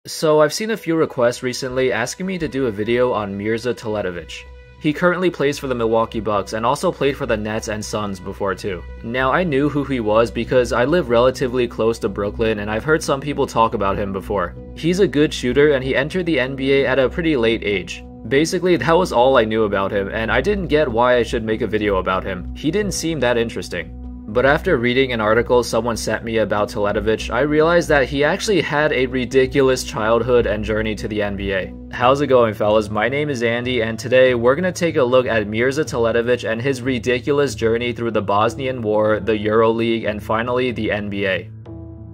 So I've seen a few requests recently asking me to do a video on Mirza Teletovic. He currently plays for the Milwaukee Bucks and also played for the Nets and Suns before too. Now I knew who he was because I live relatively close to Brooklyn and I've heard some people talk about him before. He's a good shooter and he entered the NBA at a pretty late age. Basically, that was all I knew about him and I didn't get why I should make a video about him. He didn't seem that interesting. But after reading an article someone sent me about Teletovic, I realized that he actually had a ridiculous childhood and journey to the NBA. How's it going, fellas? My name is Andy, and today we're gonna take a look at Mirza Teletovic and his ridiculous journey through the Bosnian War, the Euroleague, and finally the NBA.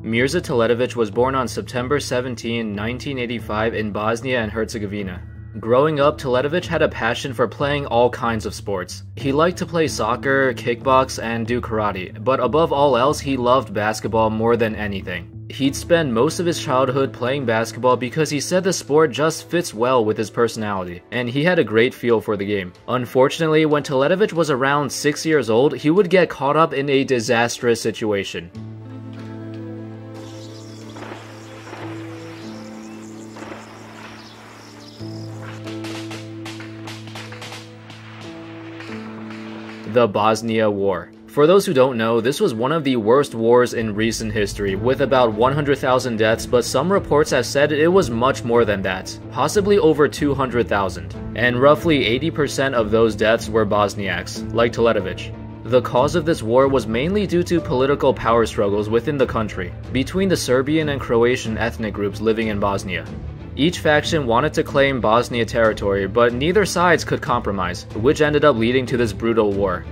Mirza Teletovic was born on September 17, 1985 in Bosnia and Herzegovina. Growing up, Teletovic had a passion for playing all kinds of sports. He liked to play soccer, kickbox, and do karate, but above all else, he loved basketball more than anything. He'd spend most of his childhood playing basketball because he said the sport just fits well with his personality, and he had a great feel for the game. Unfortunately, when Teletovic was around 6 years old, he would get caught up in a disastrous situation. The Bosnia War. For those who don't know, this was one of the worst wars in recent history, with about 100,000 deaths, but some reports have said it was much more than that, possibly over 200,000. And roughly 80% of those deaths were Bosniaks, like Teletovic. The cause of this war was mainly due to political power struggles within the country, between the Serbian and Croatian ethnic groups living in Bosnia. Each faction wanted to claim Bosnia territory, but neither sides could compromise, which ended up leading to this brutal war.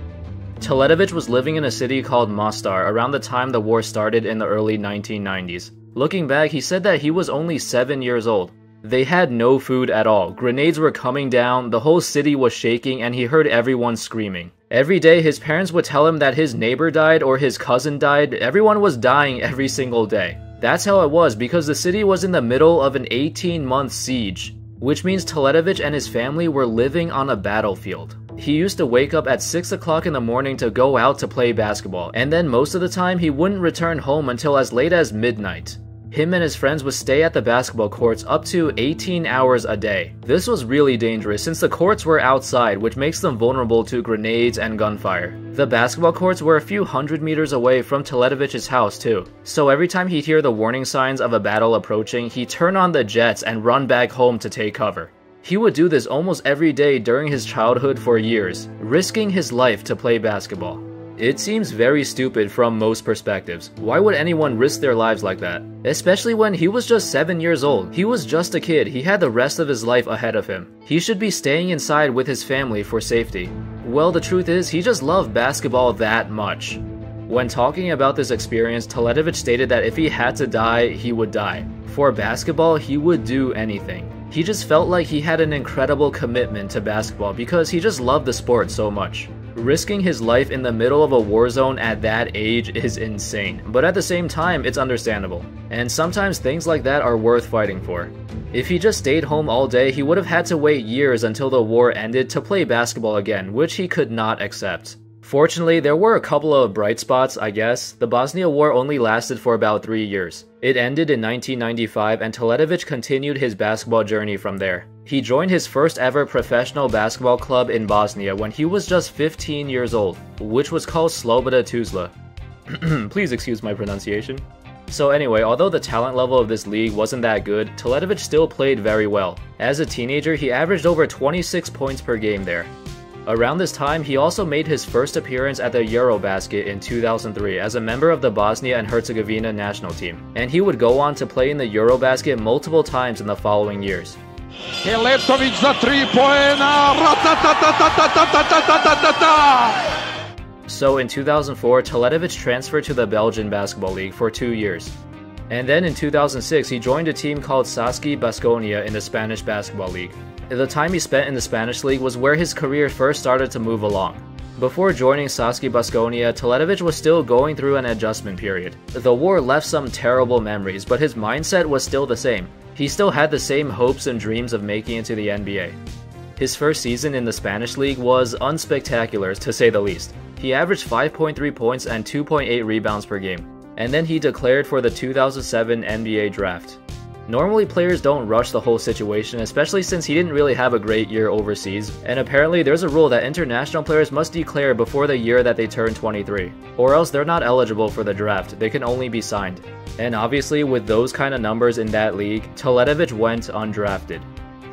Teletovic was living in a city called Mostar around the time the war started in the early 1990s. Looking back, he said that he was only 7 years old. They had no food at all, grenades were coming down, the whole city was shaking, and he heard everyone screaming. Every day, his parents would tell him that his neighbor died or his cousin died. Everyone was dying every single day. That's how it was because the city was in the middle of an 18-month siege, which means Teletovic and his family were living on a battlefield. He used to wake up at 6 o'clock in the morning to go out to play basketball, and then most of the time he wouldn't return home until as late as midnight. Him and his friends would stay at the basketball courts up to 18 hours a day. This was really dangerous since the courts were outside, which makes them vulnerable to grenades and gunfire. The basketball courts were a few hundred meters away from Teletovic's house too, so every time he'd hear the warning signs of a battle approaching, he'd turn on the jets and run back home to take cover. He would do this almost every day during his childhood for years, risking his life to play basketball. It seems very stupid from most perspectives. Why would anyone risk their lives like that? Especially when he was just 7 years old. He was just a kid. He had the rest of his life ahead of him. He should be staying inside with his family for safety. Well, the truth is, he just loved basketball that much. When talking about this experience, Teletovic stated that if he had to die, he would die. For basketball, he would do anything. He just felt like he had an incredible commitment to basketball because he just loved the sport so much. Risking his life in the middle of a war zone at that age is insane, but at the same time, it's understandable. And sometimes things like that are worth fighting for. If he just stayed home all day, he would have had to wait years until the war ended to play basketball again, which he could not accept. Fortunately, there were a couple of bright spots, I guess. The Bosnia War only lasted for about 3 years. It ended in 1995 and Teletovic continued his basketball journey from there. He joined his first ever professional basketball club in Bosnia when he was just 15 years old, which was called Sloboda Tuzla. Please excuse my pronunciation. So anyway, although the talent level of this league wasn't that good, Teletovic still played very well. As a teenager, he averaged over 26 points per game there. Around this time, he also made his first appearance at the Eurobasket in 2003 as a member of the Bosnia and Herzegovina national team, and he would go on to play in the Eurobasket multiple times in the following years. Teletovic za 3 poena. So in 2004, Teletovic transferred to the Belgian Basketball League for 2 years. And then in 2006, he joined a team called Saski Baskonia in the Spanish Basketball League. The time he spent in the Spanish League was where his career first started to move along. Before joining Saski Baskonia, Teletovic was still going through an adjustment period. The war left some terrible memories, but his mindset was still the same. He still had the same hopes and dreams of making it to the NBA. His first season in the Spanish League was unspectacular, to say the least. He averaged 5.3 points and 2.8 rebounds per game. And then he declared for the 2007 NBA draft. Normally players don't rush the whole situation, especially since he didn't really have a great year overseas, and apparently there's a rule that international players must declare before the year that they turn 23, or else they're not eligible for the draft, they can only be signed. And obviously with those kind of numbers in that league, Teletovic went undrafted.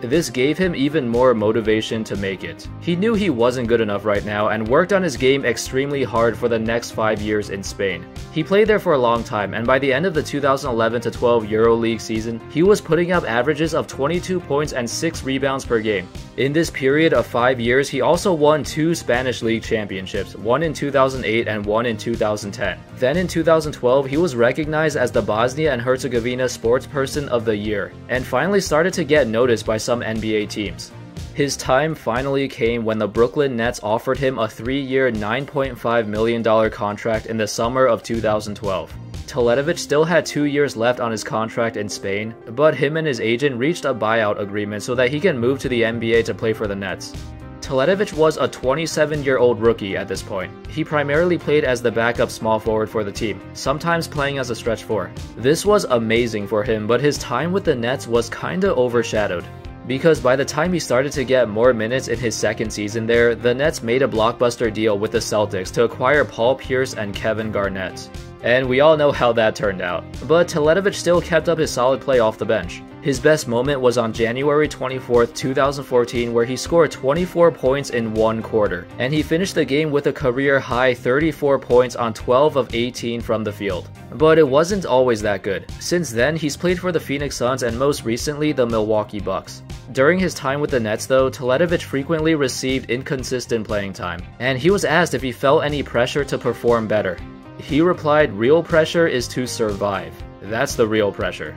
This gave him even more motivation to make it. He knew he wasn't good enough right now and worked on his game extremely hard for the next 5 years in Spain. He played there for a long time, and by the end of the 2011-12 Euroleague season, he was putting up averages of 22 points and 6 rebounds per game. In this period of 5 years, he also won 2 Spanish League championships, one in 2008 and one in 2010. Then in 2012, he was recognized as the Bosnia and Herzegovina Sportsperson of the Year, and finally started to get noticed by some NBA teams. His time finally came when the Brooklyn Nets offered him a 3-year, $9.5 million contract in the summer of 2012. Teletovic still had 2 years left on his contract in Spain, but him and his agent reached a buyout agreement so that he can move to the NBA to play for the Nets. Teletovic was a 27-year-old rookie at this point. He primarily played as the backup small forward for the team, sometimes playing as a stretch 4. This was amazing for him, but his time with the Nets was kinda overshadowed. Because by the time he started to get more minutes in his second season there, the Nets made a blockbuster deal with the Celtics to acquire Paul Pierce and Kevin Garnett. And we all know how that turned out. But Teletovic still kept up his solid play off the bench. His best moment was on January 24, 2014, where he scored 24 points in 1 quarter, and he finished the game with a career-high 34 points on 12 of 18 from the field. But it wasn't always that good. Since then, he's played for the Phoenix Suns and most recently the Milwaukee Bucks. During his time with the Nets though, Teletovic frequently received inconsistent playing time, and he was asked if he felt any pressure to perform better. He replied, "Real pressure is to survive. That's the real pressure."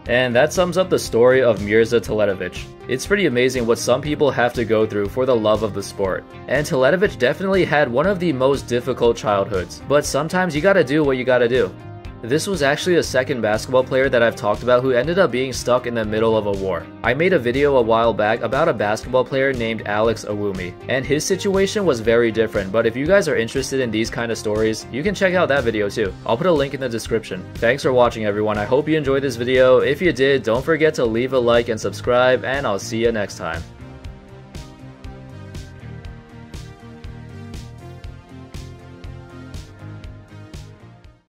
And that sums up the story of Mirza Teletovic. It's pretty amazing what some people have to go through for the love of the sport. And Teletovic definitely had one of the most difficult childhoods, but sometimes you gotta do what you gotta do. This was actually the second basketball player that I've talked about who ended up being stuck in the middle of a war. I made a video a while back about a basketball player named Alex Awumi, and his situation was very different, but if you guys are interested in these kind of stories, you can check out that video too. I'll put a link in the description. Thanks for watching everyone, I hope you enjoyed this video. If you did, don't forget to leave a like and subscribe, and I'll see you next time.